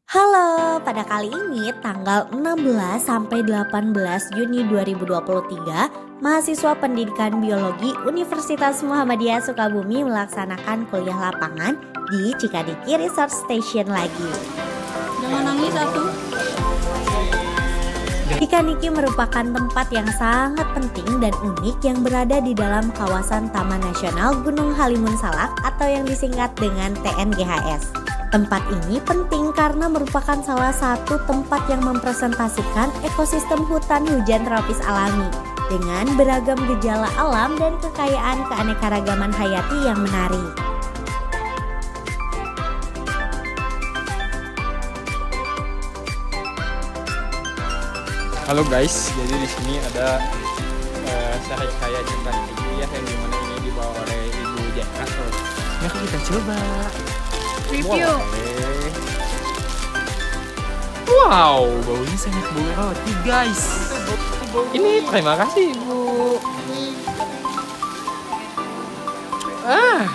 Halo, pada kali ini tanggal 16 sampai 18 Juni 2023, mahasiswa pendidikan biologi Universitas Muhammadiyah Sukabumi melaksanakan kuliah lapangan di Cikadiki Research Station lagi. Jangan nangis atuh. Cikadiki merupakan tempat yang sangat penting dan unik yang berada di dalam kawasan Taman Nasional Gunung Halimun Salak atau yang disingkat dengan TNGHS. Tempat ini penting karena merupakan salah satu tempat yang mempresentasikan ekosistem hutan hujan tropis alami dengan beragam gejala alam dan kekayaan keanekaragaman hayati yang menarik. Halo guys, jadi di sini ada saya Cinta ya, yang dimana ini dibawa oleh Ibu Jeka. Nah, kita coba Review. boleh. Wow, baunya sangat bau roti guys. Ini terima kasih Ibu.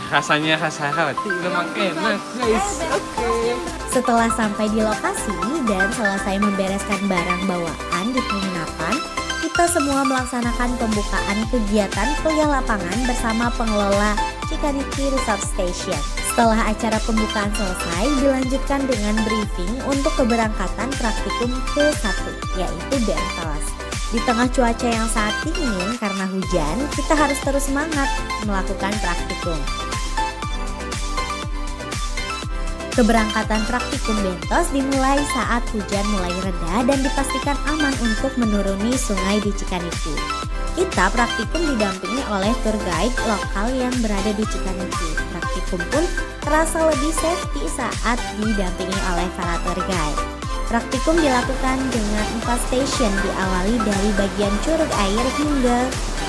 Rasanya khas roti memang enak guys. Oke. Setelah sampai di lokasi dan selesai membereskan barang bawaan di penginapan, kita semua melaksanakan pembukaan kegiatan kuliah lapangan bersama pengelola Cikadiki Research Station. Setelah acara pembukaan selesai, dilanjutkan dengan briefing untuk keberangkatan praktikum ke-1, yaitu bentos. Di tengah cuaca yang sangat dingin karena hujan, kita harus terus semangat melakukan praktikum. Keberangkatan praktikum bentos dimulai saat hujan mulai reda dan dipastikan aman untuk menuruni sungai di Cikadiki. Kita praktikum didampingi oleh tour guide lokal yang berada di Cikadiki. Praktikum pun terasa lebih safety saat didampingi oleh para tour guide. Praktikum dilakukan dengan 4 stasiun, diawali dari bagian curug air hingga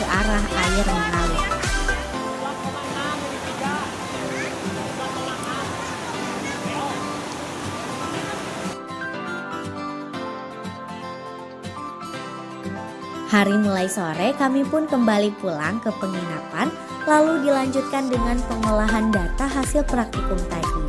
ke arah air mengalir. Hari mulai sore kami pun kembali pulang ke penginapan, lalu dilanjutkan dengan pengolahan data hasil praktikum tadi.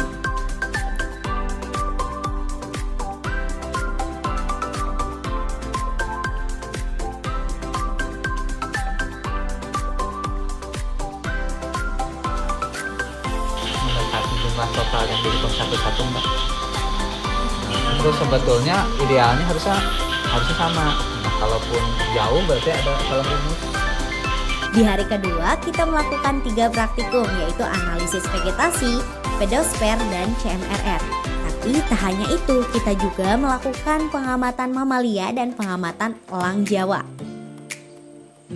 Mendekati jumlah total yang dihitung satu-satu mbak. Terus sebetulnya idealnya harusnya sama. Nah, kalaupun jauh berarti ada salah rumus. Di hari kedua kita melakukan 3 praktikum, yaitu analisis vegetasi, pedosfer, dan CMRR. Tapi tak hanya itu, kita juga melakukan pengamatan mamalia dan pengamatan elang Jawa.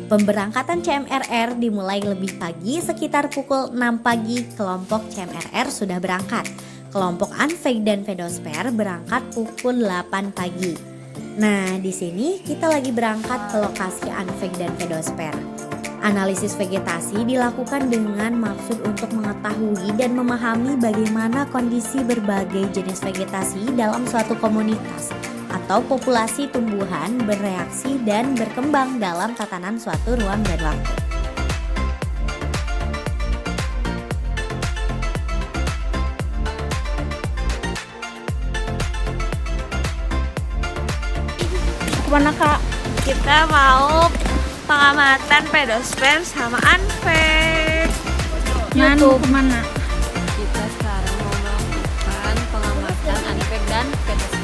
Pemberangkatan CMRR dimulai lebih pagi, sekitar pukul 6 pagi kelompok CMRR sudah berangkat. Kelompok Anfeg dan Pedosfer berangkat pukul 8 pagi. Nah, di sini kita lagi berangkat ke lokasi Anfeg dan Pedosfer. Analisis vegetasi dilakukan dengan maksud untuk mengetahui dan memahami bagaimana kondisi berbagai jenis vegetasi dalam suatu komunitas atau populasi tumbuhan bereaksi dan berkembang dalam tatanan suatu ruang dan waktu. Kemana kak? Kita mau pengamatan pedosfer sama Anfeg. YouTube kemana? Kita sekarang mau melakukan pengamatan Anfeg dan pedosfer.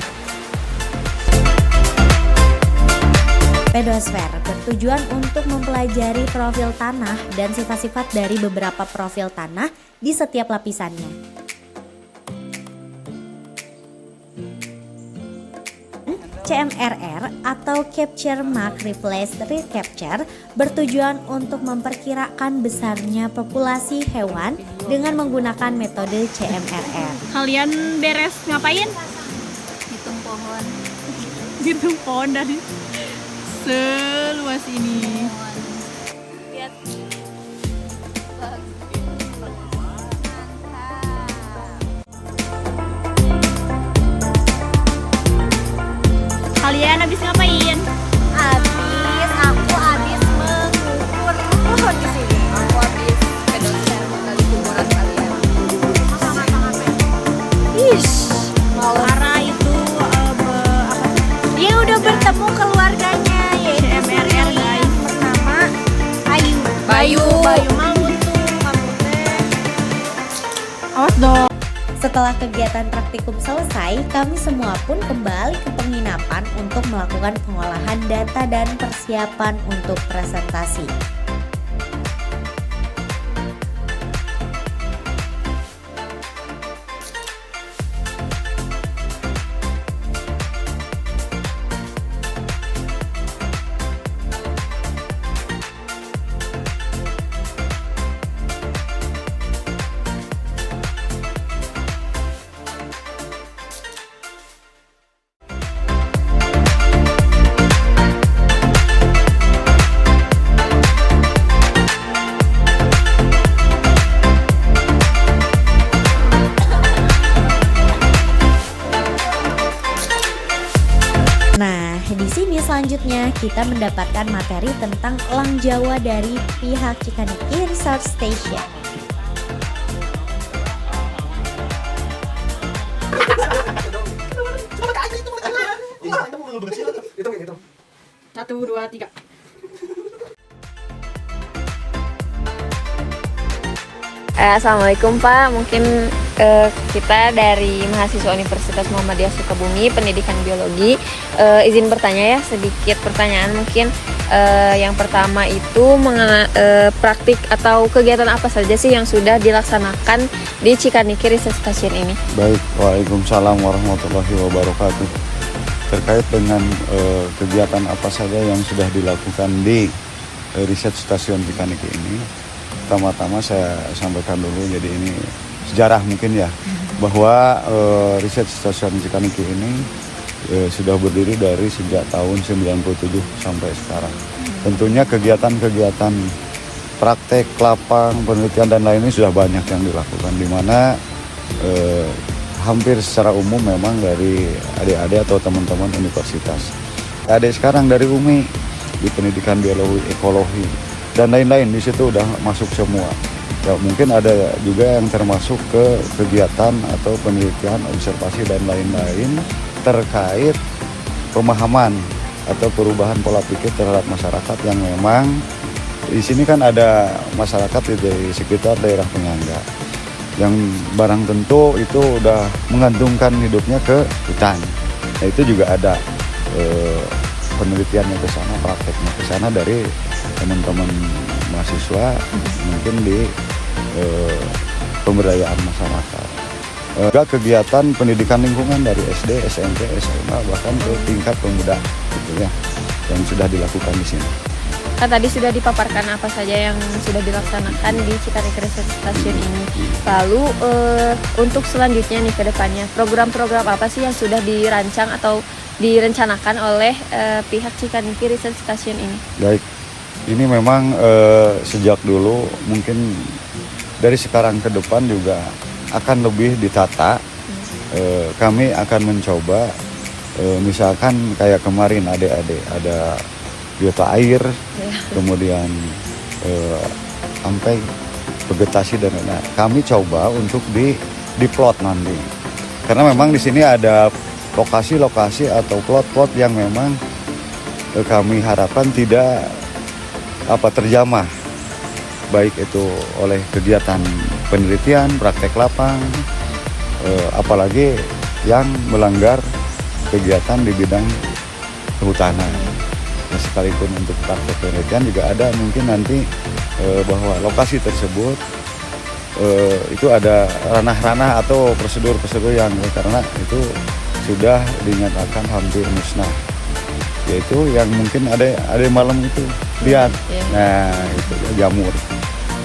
Pedosfer bertujuan untuk mempelajari profil tanah dan sifat-sifat dari beberapa profil tanah di setiap lapisannya. CMRR atau Capture Mark Replace Recapture bertujuan untuk memperkirakan besarnya populasi hewan dengan menggunakan metode CMRR. Kalian beres ngapain? Hitung pohon. Hitung pohon dari seluas ini. Lihat. Kalian habis ngapain? Aku habis mengukur pohon di sini. Aku habis pedosfer menggali kuburan kalian. Ish, parah itu. Setelah kegiatan praktikum selesai, kami semua pun kembali ke penginapan untuk melakukan pengolahan data dan persiapan untuk presentasi. Nah, di sini selanjutnya kita mendapatkan materi tentang elang Jawa dari pihak Cikaniki Research Station. Satu, dua, tiga. Assalamualaikum Pak, mungkin kita dari mahasiswa Universitas Muhammadiyah Sukabumi Pendidikan Biologi izin bertanya ya, sedikit pertanyaan mungkin. Yang pertama itu praktik atau kegiatan apa saja sih yang sudah dilaksanakan di Cikaniki Research Station ini? Baik, waalaikumsalam warahmatullahi wabarakatuh. Terkait dengan kegiatan apa saja yang sudah dilakukan di Research Station Cikaniki ini, pertama-tama saya sampaikan dulu, jadi ini sejarah mungkin ya, bahwa Research Station Cikaniki ini sudah berdiri dari sejak tahun 97 sampai sekarang. Tentunya kegiatan-kegiatan praktek, lapang, penelitian dan lainnya sudah banyak yang dilakukan, di mana hampir secara umum memang dari adik-adik atau teman-teman universitas. Adik sekarang dari UMI di pendidikan biologi, ekologi dan lain-lain, di situ udah masuk semua. Ya, mungkin ada juga yang termasuk ke kegiatan atau penelitian, observasi dan lain-lain terkait pemahaman atau perubahan pola pikir terhadap masyarakat yang memang di sini kan ada masyarakat di sekitar daerah penyangga yang barang tentu itu udah menggantungkan hidupnya ke hutan. Nah, itu juga ada penelitiannya ke sana, prakteknya ke sana dari teman-teman mahasiswa, mungkin di pemberdayaan masyarakat. Juga kegiatan pendidikan lingkungan dari SD, SMP, SMA, bahkan ke tingkat pemuda gitu ya, yang sudah dilakukan di sini. Kan tadi sudah dipaparkan apa saja yang sudah dilaksanakan di Cikaniki Research Station ini. Lalu untuk selanjutnya nih ke depannya, program-program apa sih yang sudah dirancang atau direncanakan oleh pihak Cikaniki Research Station ini? Baik, ini memang sejak dulu, mungkin dari sekarang ke depan juga akan lebih ditata. Kami akan mencoba, misalkan kayak kemarin adik-adik ada biota air, kemudian sampai vegetasi dan lain-lain. Kami coba untuk diplot nanti, karena memang di sini ada lokasi-lokasi atau plot-plot yang memang kami harapkan tidak terjamah, baik itu oleh kegiatan penelitian, praktek lapang, apalagi yang melanggar kegiatan di bidang kehutanan. Nah, sekalipun untuk praktek penelitian juga ada mungkin nanti bahwa lokasi tersebut itu ada ranah-ranah atau prosedur-prosedur yang karena itu sudah dinyatakan hampir musnah, yaitu yang mungkin ada malam itu lihat, nah itu jamur,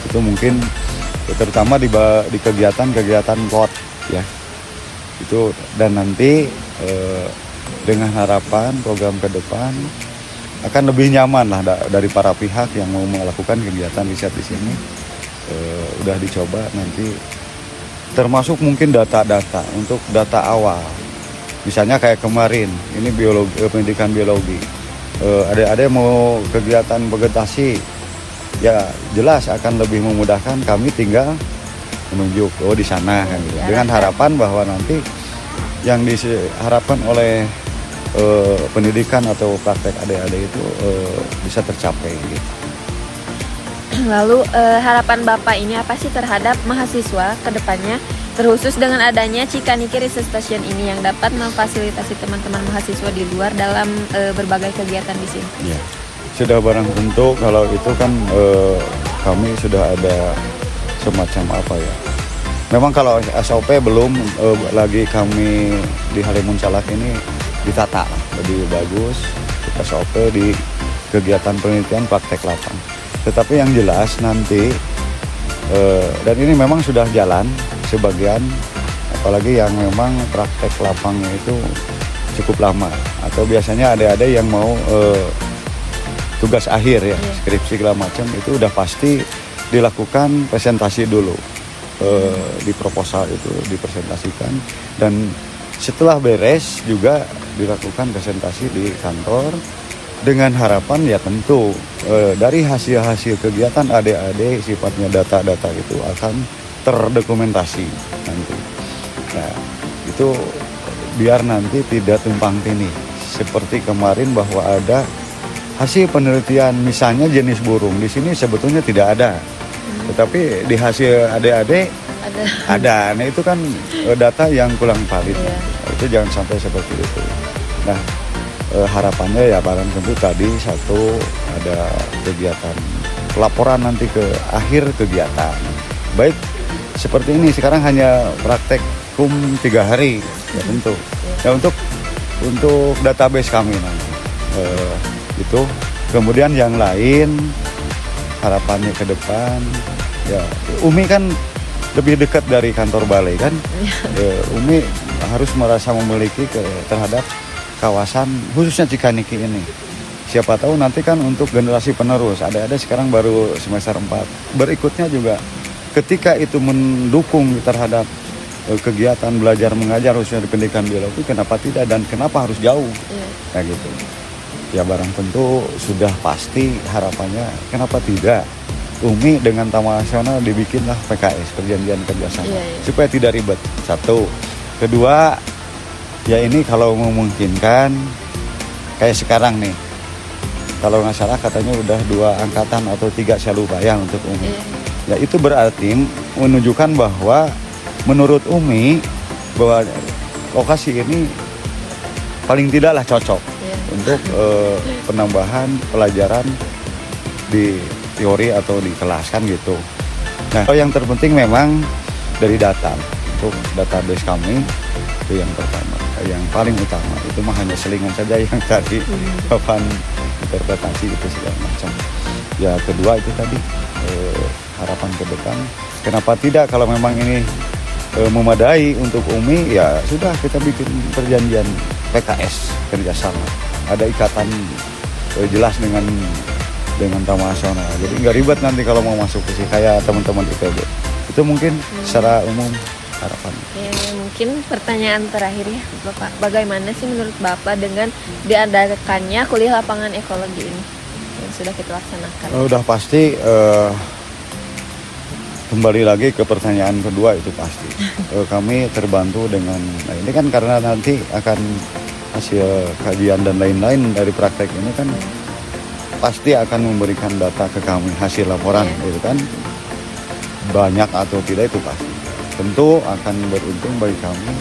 itu mungkin terutama di kegiatan-kegiatan plot ya itu, dan nanti dengan harapan program ke depan akan lebih nyaman lah dari para pihak yang mau melakukan kegiatan riset di sini. Udah dicoba nanti termasuk mungkin data-data untuk data awal, misalnya kayak kemarin ini biologi, pendidikan biologi, adik-adik mau kegiatan vegetasi ya jelas akan lebih memudahkan, kami tinggal menunjuk di sana kan gitu. Dengan harapan bahwa nanti yang diharapkan oleh pendidikan atau praktek adik-adik itu bisa tercapai gitu. Lalu harapan Bapak ini apa sih terhadap mahasiswa ke depannya Terkhusus dengan adanya Cikaniki Research Station ini yang dapat memfasilitasi teman-teman mahasiswa di luar dalam berbagai kegiatan di sini. Ya, sudah barang tentu kalau itu kan kami sudah ada semacam apa ya. Memang kalau SOP belum lagi kami di Halimun Salak ini ditata lebih bagus SOP di kegiatan penelitian praktek lapang. Tetapi yang jelas nanti dan ini memang sudah jalan sebagian, apalagi yang memang praktek lapangnya itu cukup lama atau biasanya ada yang mau tugas akhir ya, skripsi segala macam itu udah pasti dilakukan presentasi dulu di proposal itu dipresentasikan dan setelah beres juga dilakukan presentasi di kantor dengan harapan ya tentu dari hasil-hasil kegiatan adik-adik sifatnya data-data itu akan terdokumentasi nanti. Nah, itu biar nanti tidak tumpang tindih. Seperti kemarin bahwa ada hasil penelitian misalnya jenis burung di sini sebetulnya tidak ada. Tetapi di hasil adik-adik ada. Nah, itu kan data yang kurang valid. Itu jangan sampai seperti itu. Nah, harapannya ya barang tentu tadi satu ada kegiatan pelaporan nanti ke akhir kegiatan. Baik seperti ini sekarang hanya praktekum 3 hari ya tentu. Ya untuk database kami nanti itu. Kemudian yang lain harapannya ke depan ya Umi kan lebih dekat dari kantor balai kan. Umi harus merasa memiliki terhadap kawasan khususnya Cikaniki ini. Siapa tahu nanti kan untuk generasi penerus ada sekarang baru semester 4 berikutnya juga ketika itu mendukung terhadap kegiatan belajar mengajar khususnya di pendidikan biologi kenapa tidak dan kenapa harus jauh kayak gitu ya barang tentu sudah pasti harapannya kenapa tidak Umi dengan Taman Nasional dibikinlah PKS perjanjian kerjasama supaya tidak ribet satu kedua ya ini kalau memungkinkan kayak sekarang nih kalau nggak salah katanya udah 2 angkatan atau 3 saya lupa ya untuk Umi ya itu berarti menunjukkan bahwa menurut Umi bahwa lokasi ini paling tidaklah cocok untuk penambahan pelajaran di teori atau di kelas kan gitu. Nah yang terpenting memang dari data untuk database kami itu yang pertama, yang paling utama itu mah hanya selingan saja yang tadi papan interpretasi itu segala macam. Ya kedua itu tadi harapan ke depan. Kenapa tidak kalau memang ini memadai untuk Umi ya sudah kita bikin perjanjian PKS kerjasama. Ada ikatan jelas dengan Taman Nasional. Jadi nggak ribet nanti kalau mau masuk ke sini kayak teman-teman IPB. Itu mungkin secara umum harapan. Ya, mungkin pertanyaan terakhir ya Bapak. Bagaimana sih menurut Bapak dengan diadakannya kuliah lapangan ekologi ini yang sudah kita laksanakan? Udah pasti kembali lagi ke pertanyaan kedua itu pasti. Kami terbantu dengan ini kan karena nanti akan hasil kajian dan lain-lain dari praktek ini kan pasti akan memberikan data ke kami hasil laporan gitu kan banyak atau tidak itu pasti tentu akan beruntung bagi kami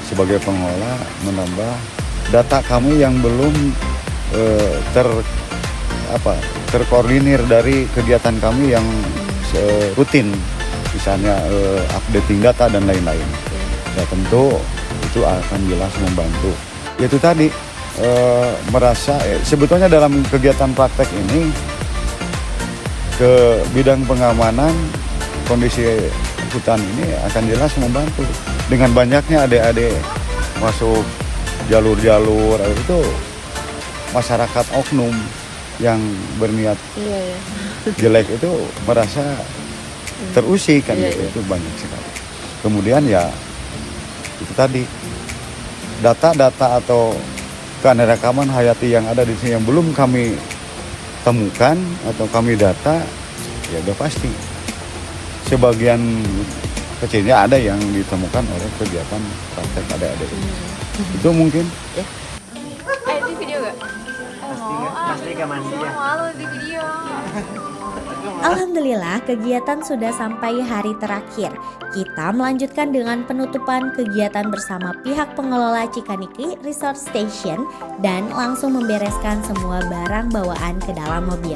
sebagai pengelola menambah data kami yang belum terkoordinir dari kegiatan kami yang rutin misalnya updating data dan lain-lain ya tentu itu akan jelas membantu itu tadi merasa sebetulnya dalam kegiatan praktek ini ke bidang pengamanan kondisi hutan ini akan jelas membantu dengan banyaknya adik-adik masuk jalur-jalur itu masyarakat oknum yang berniat jelek itu merasa terusik kan itu banyak sekali kemudian ya itu tadi data-data atau keanekaragaman hayati yang ada di sini yang belum kami temukan atau kami data ya udah pasti sebagian kecilnya ada yang ditemukan oleh kegiatan praktek adik-adik itu mungkin Di video gak? Pasti gak mandi ya. Malu di video. Alhamdulillah kegiatan sudah sampai hari terakhir. Kita melanjutkan dengan penutupan kegiatan bersama pihak pengelola Cikaniki Resort Station dan langsung membereskan semua barang bawaan ke dalam mobil.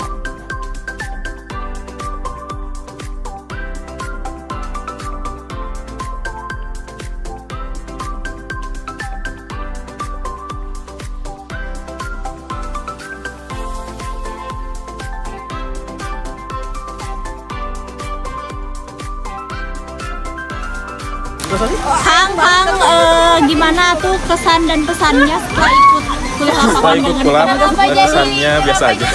Gimana tuh kesan dan pesannya setelah ikut kuliah Setelah ikut kulap, kesannya biasa aja.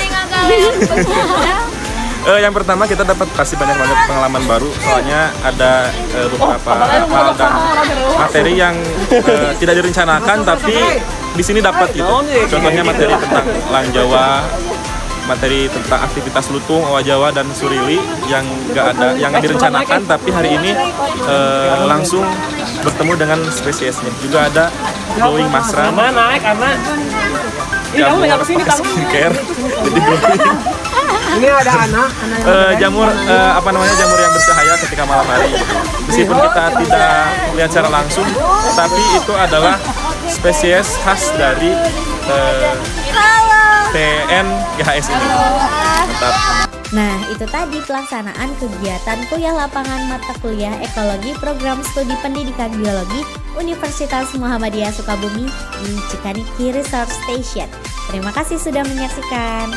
Yang pertama kita dapat kasih banyak banget pengalaman baru, soalnya ada beberapa hal dan materi yang tidak direncanakan tapi di sini dapat gitu. Contohnya materi tentang Lang Jawa, materi tentang aktivitas lutung, owa Jawa dan surili yang nggak direncanakan tapi hari ini langsung bertemu dengan spesiesnya. Juga ada glowing mushroom, jamur skincare, jadi glowing. Ini ada anak. Jamur jamur yang bercahaya ketika malam hari. Meskipun kita tidak lihat secara langsung, tapi itu adalah spesies khas dari TN GHS ini. Mantap. Nah, itu tadi pelaksanaan kegiatan kuliah lapangan mata kuliah Ekologi Program Studi Pendidikan Biologi Universitas Muhammadiyah Sukabumi di Cikaniki Resort Station. Terima kasih sudah menyaksikan.